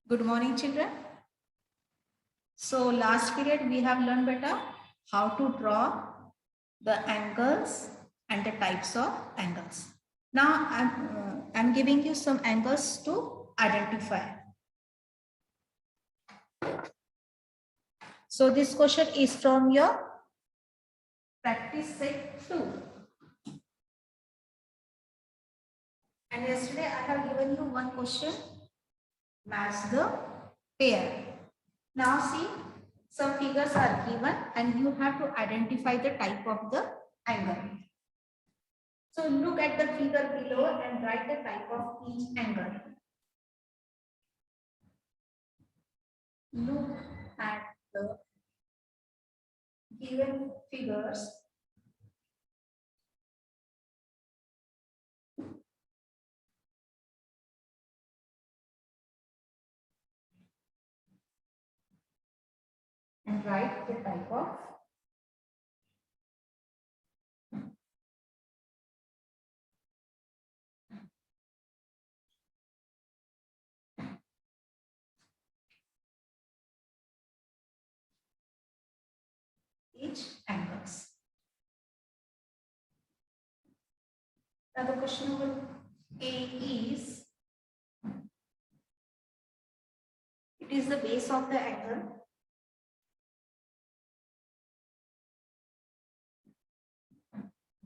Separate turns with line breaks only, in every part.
Good morning, children. So last period we have learned better how to draw the angles and the types of angles. Now I'm giving you some angles to identify. So this question is from your practice set 2. And yesterday I have given you one question, match the pair. Now see, some figures are given and you have to identify the type of the angle. So look at the figure below and write the type of each angle. Look at the given figures and write the type of each angles. Now the question number A is, it is the base of the angle.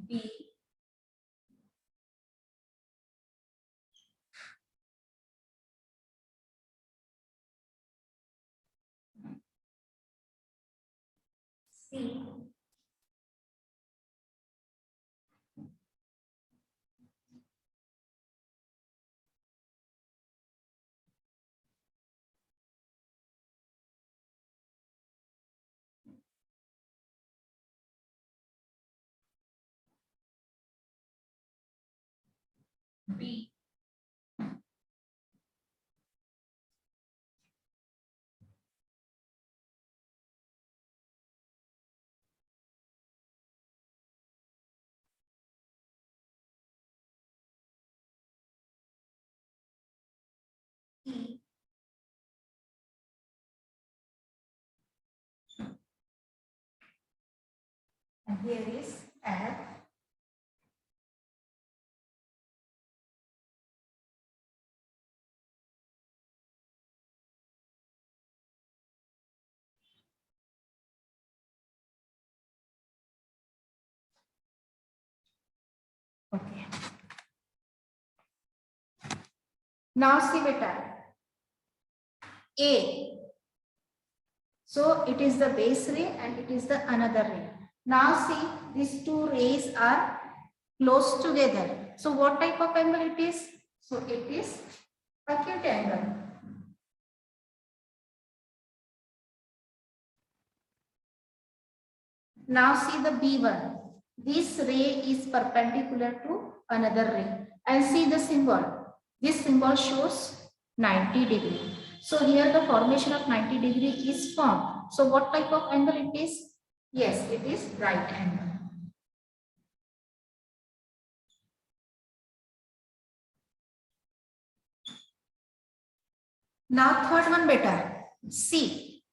B C B E and here is F. Okay. Now see beta. A. So it is the base ray and it is the another ray. Now see, these two rays are close together. So what type of angle it is? So it is acute angle. Now see the B1. This ray is perpendicular to another ray. And see the symbol. This symbol shows 90 degree. So here the formation of 90 degree is formed. So what type of angle it is? Yes, it is right angle. Now third one beta. See,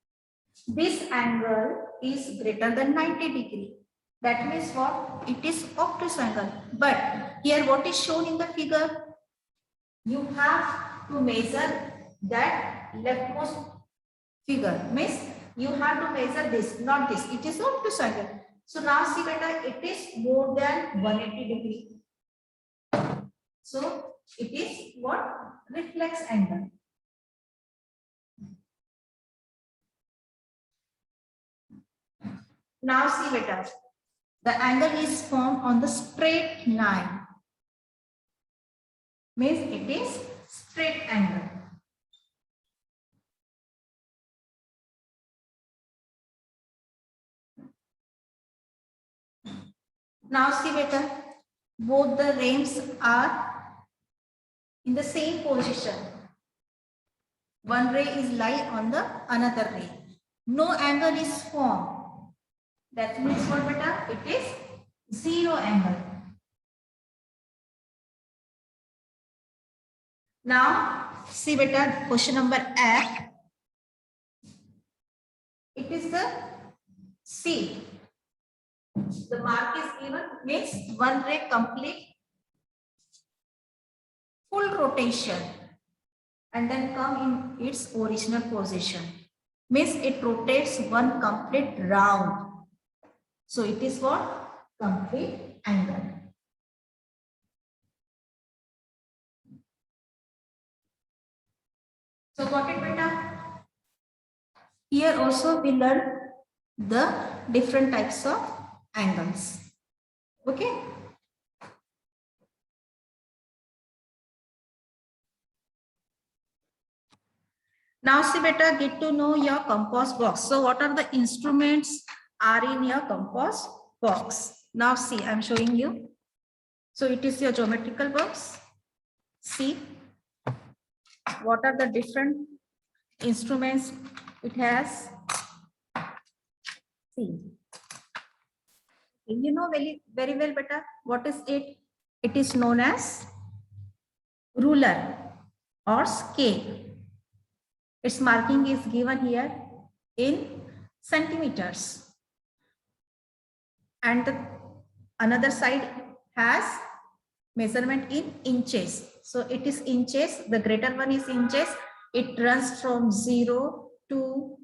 this angle is greater than 90 degree. That means what? It is obtuse angle. But here what is shown in the figure? You have to measure that leftmost figure. Means you have to measure this, not this. It is obtuse angle. So now see beta, it is more than 180 degree. So it is what? Reflex angle. Now see beta, the angle is formed on the straight line. Means it is straight angle. Now see beta, both the rays are in the same position. One ray is lie on the another ray. No angle is formed. That means what beta? It is zero angle. Now see beta, question number F. It is the C. The mark is given, means one ray complete full rotation and then come in its original position. Means it rotates one complete round. So it is what? Complete angle. So got it, beta? Here also we learn the different types of angles. Okay. Now see beta, get to know your compass box. So what are the instruments are in your compass box? Now see, I'm showing you. So it is your geometrical box. See what are the different instruments it has. See, you know very well beta, what is it? It is known as ruler or scale. Its marking is given here in centimeters. And the another side has measurement in inches. So it is inches. The greater one is inches. It runs from 0 to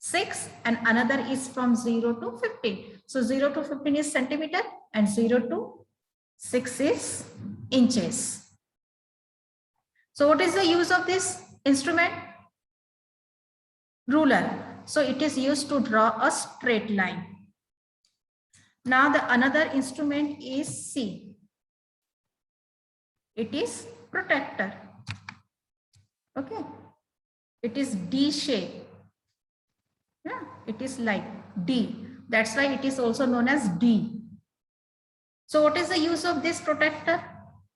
6 and another is from 0 to 15. So 0 to 15 is centimeter and 0 to 6 is inches. So what is the use of this instrument? Ruler. So it is used to draw a straight line. Now the another instrument is C. It is protractor. Okay. It is D shape. Yeah, it is like D. That's why it is also known as D. So what is the use of this protractor?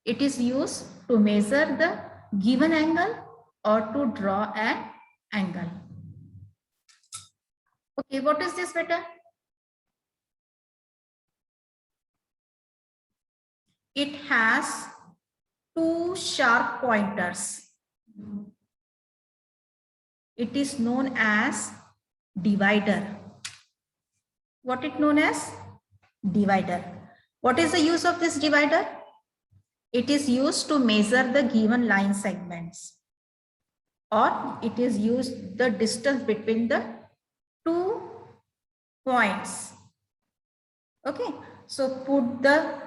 It is used to measure the given angle or to draw an angle. Okay, what is this beta? It has two sharp pointers. It is known as divider. What it known as? Divider. What is the use of this divider? It is used to measure the given line segments, or it is used the distance between the two points. Okay, so put the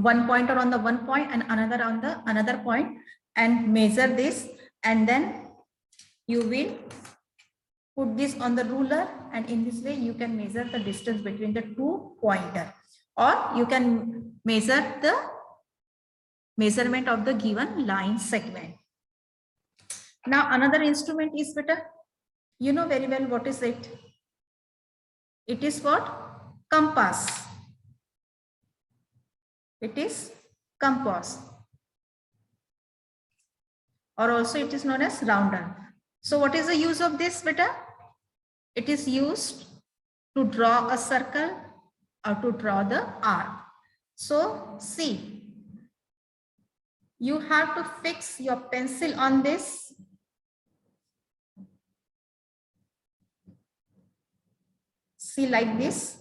one pointer on the one point and another on the another point and measure this, and then you will put this on the ruler, and in this way you can measure the distance between the two pointer, or you can measure the measurement of the given line segment. Now another instrument is beta, you know very well what is it? It is what? Compass. It is compass, or also it is known as rounder. So what is the use of this beta? It is used to draw a circle or to draw the arc. So see, you have to fix your pencil on this. See, like this.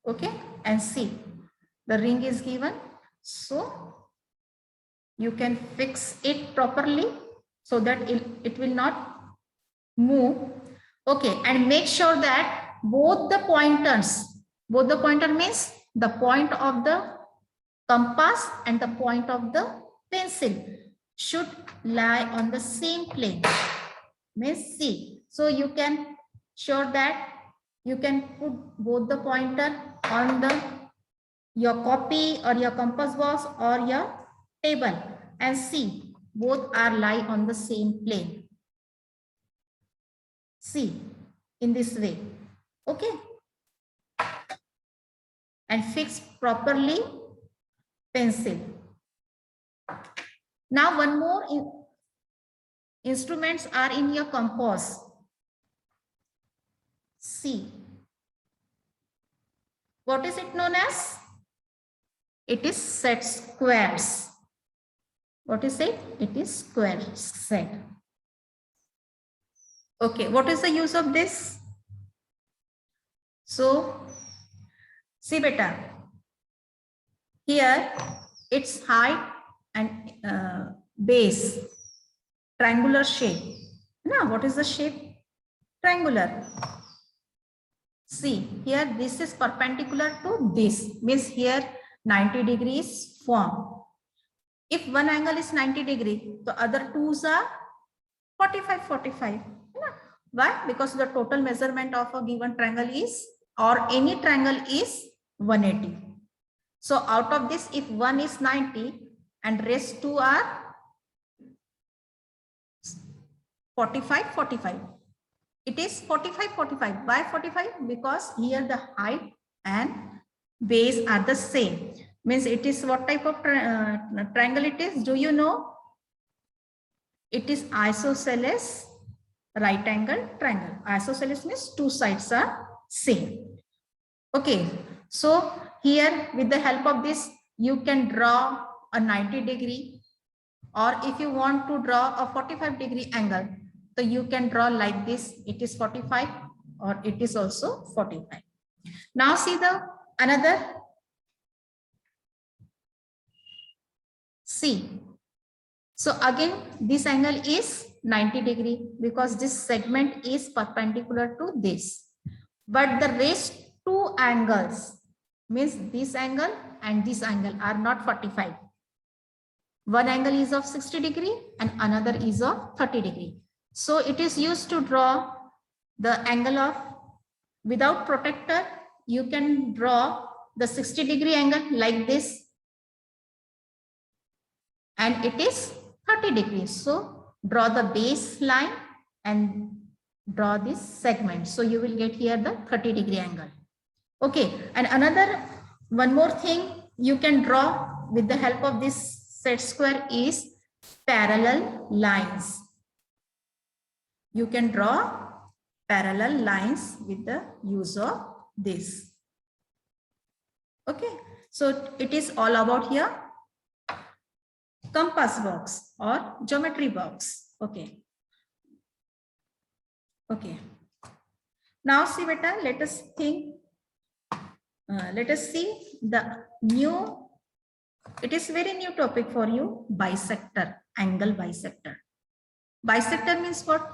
Okay, and see, the ring is given. So you can fix it properly so that it will not move. Okay, and make sure that both the pointer means the point of the compass and the point of the pencil should lie on the same plane. Means see, so you can sure that you can put both the pointer on the your copy or your compass box or your table and see both are lie on the same plane. See, in this way. Okay, and fix properly pencil. Now one more instruments are in your compass. See, what is it known as? It is set squares. What is it? It is square set. Okay, what is the use of this? So, see beta, here its height and base, triangular shape. Now, what is the shape? Triangular. See, here this is perpendicular to this, means here 90 degrees form. If one angle is 90 degree, the other twos are 45. Why? Because the total measurement of a given triangle is, or any triangle is 180. So out of this, if one is 90 and rest two are 45. It is 45. Why 45? Because here the height and base are the same. Means it is what type of triangle it is? Do you know? It is isosceles right angle triangle. Isosceles means two sides are same. Okay. So here with the help of this, you can draw a 90 degree, or if you want to draw a 45-degree angle, so you can draw like this. It is 45 or it is also 45. Now see the another. See. So again, this angle is 90 degree because this segment is perpendicular to this. But the rest two angles, means this angle and this angle, are not 45. One angle is of 60 degree and another is of 30 degree. So it is used to draw the angle of, without protector, you can draw the 60-degree angle like this. And it is 30 degrees. So draw the baseline and draw this segment. So you will get here the 30-degree angle. Okay. And another, one more thing you can draw with the help of this set square is parallel lines. You can draw parallel lines with the use of this. Okay. So it is all about here compass box or geometry box. Okay. Okay. Now see beta, let us think. Let us see the new, it is very new topic for you, bisector, angle bisector. Bisector means what?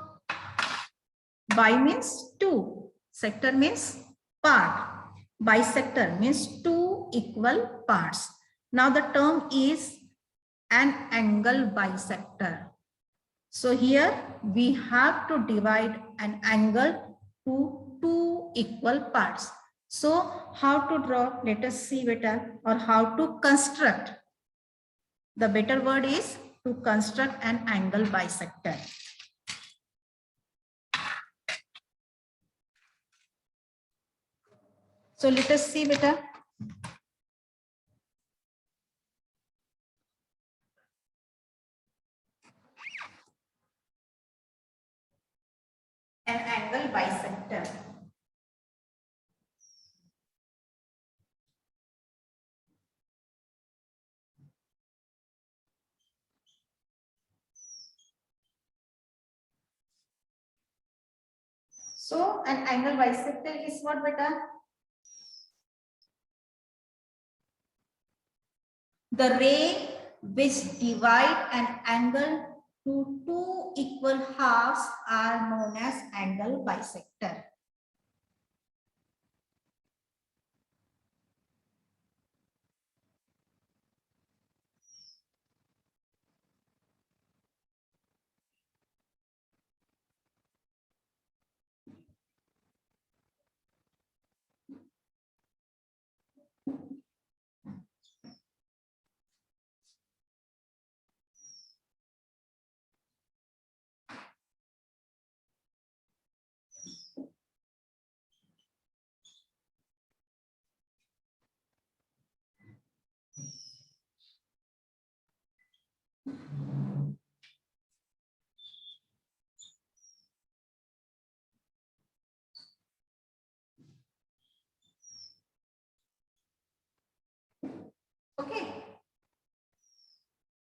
Bi means two, sector means part. Bisector means two equal parts. Now the term is an angle bisector. So here we have to divide an angle to two equal parts. So how to draw? Let us see better, or how to construct. The better word is to construct an angle bisector. So let us see better. An angle bisector. So an angle bisector is what beta? The ray which divide an angle to two equal halves are known as angle bisector.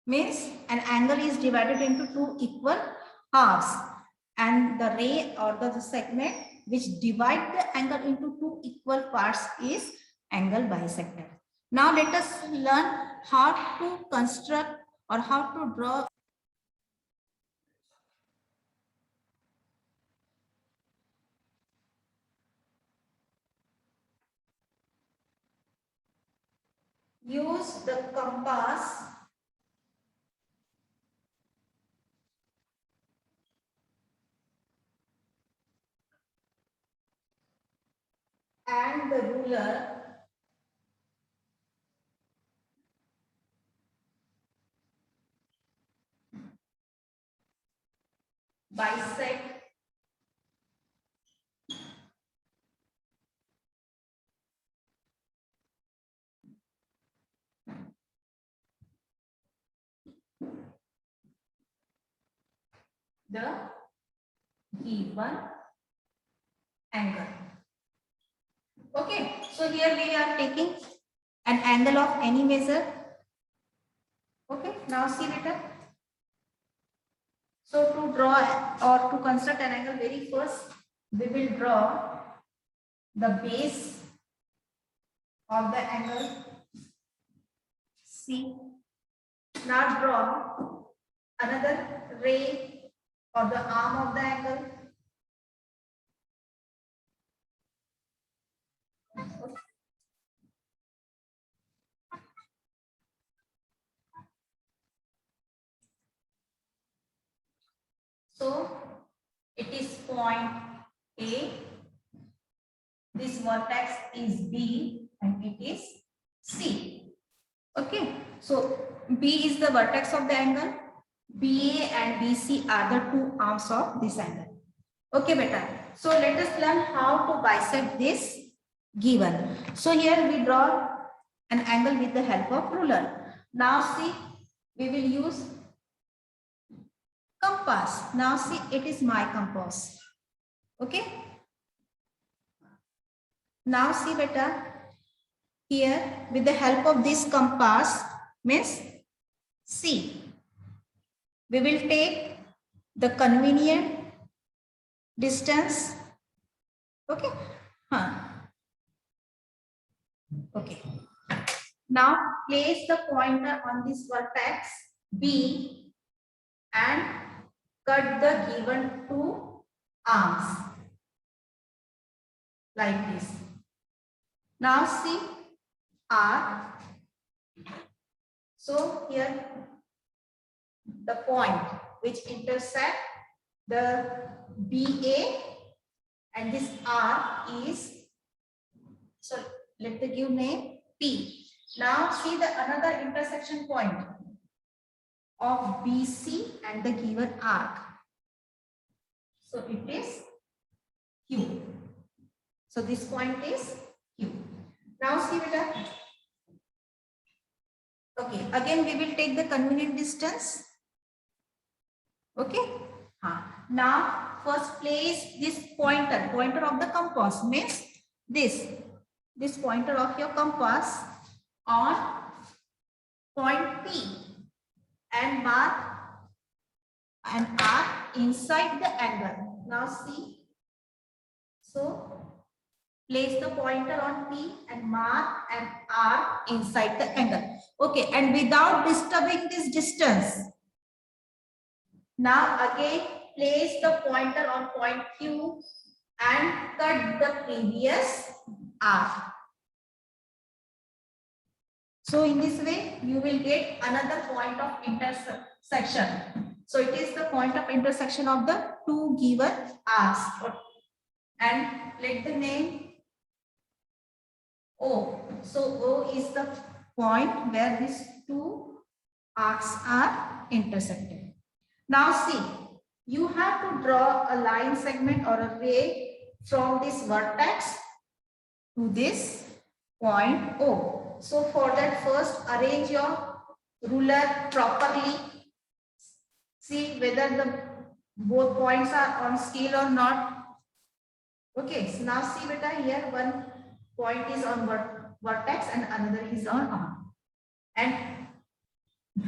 means an angle is divided into two equal halves, and the ray or the segment which divide the angle into two equal parts is angle bisector. Now let us learn how to construct or how to draw. Use the compass and the ruler bisect the given angle. Okay, so here we are taking an angle of any measure. Okay, now see later. So to draw or to construct an angle, very first we will draw the base of the angle C. Now draw another ray or the arm of the angle. So it is point A, this vertex is B, and it is C. Okay, so B is the vertex of the angle, BA and BC are the two arms of this angle. Okay, beta. So let us learn how to bisect this given. So here we draw an angle with the help of ruler. Now see, we will use compass. Now see, it is my compass. Okay. Now see beta, here with the help of this compass means see, we will take the convenient distance. Okay. Okay. Now place the pointer on this vertex B and cut the given two arms like this. Now see R. So here the point which intersect the BA and this R is, so let the give name P. Now see the another intersection point of BC and the given arc. So it is Q. So this point is Q. Now see beta. Okay, again we will take the convenient distance. Okay. Now first place this pointer of the compass means this pointer of your compass on point P and mark an arc inside the angle. Now see, so place the pointer on P and mark an arc inside the angle. Okay, and without disturbing this distance, now again place the pointer on point Q and cut the previous arc. So in this way, you will get another point of intersection. So it is the point of intersection of the two given arcs. And let the name O. So O is the point where these two arcs are intersected. Now see, you have to draw a line segment or a ray from this vertex to this point O. So for that, first arrange your ruler properly. See whether the both points are on scale or not. Okay, so now see beta, here one point is on vertex and another is on arm. And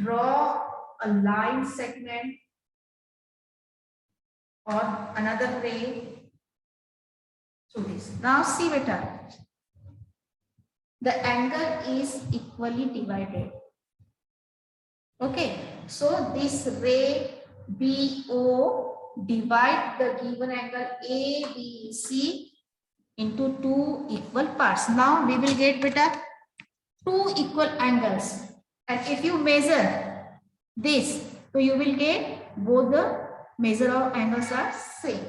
draw a line segment or another ray through this. Now see beta, the angle is equally divided. Okay, so this ray BO divide the given angle ABC into two equal parts. Now we will get beta two equal angles, and if you measure this, so you will get both the measure of angles are same.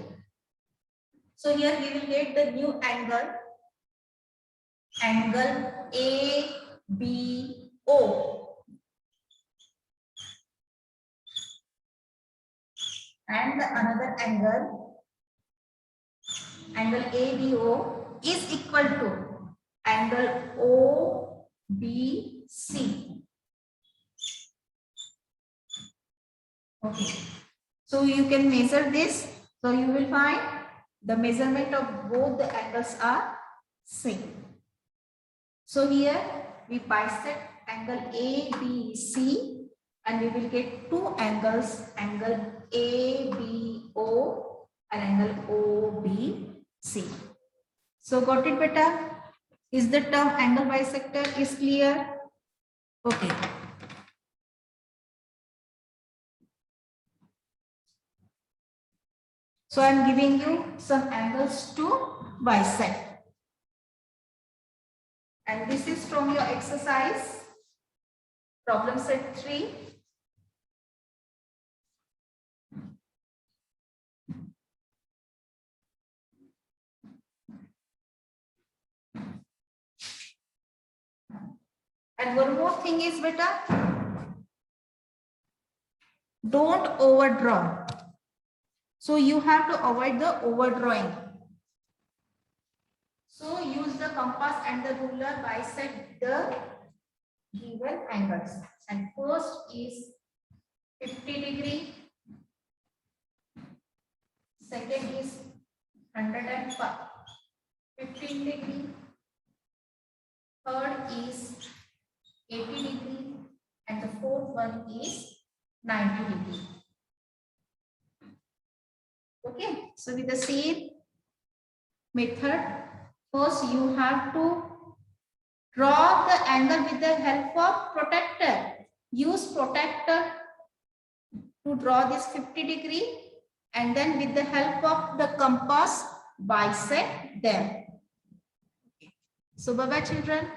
So here we will get the new angle ABO, and the another angle ABO is equal to angle OBC. Okay, so you can measure this, so you will find the measurement of both the angles are same. So here we bisect angle ABC and we will get two angles, angle ABO and angle OBC. So got it beta? Is the term angle bisector is clear? Okay. So I am giving you some angles to bisect. And this is from your exercise, problem set 3. And one more thing is beta, don't overdraw. So you have to avoid the overdrawing. So use the compass and the ruler, bisect the given angles. And first is 50 degree. Second is 115 degree. Third is 80 degree. And the fourth one is 90 degree. Okay, so with the same method, first you have to draw the angle with the help of protractor. Use protractor to draw this 50 degree, and then with the help of the compass bisect them. Okay. So bye bye children.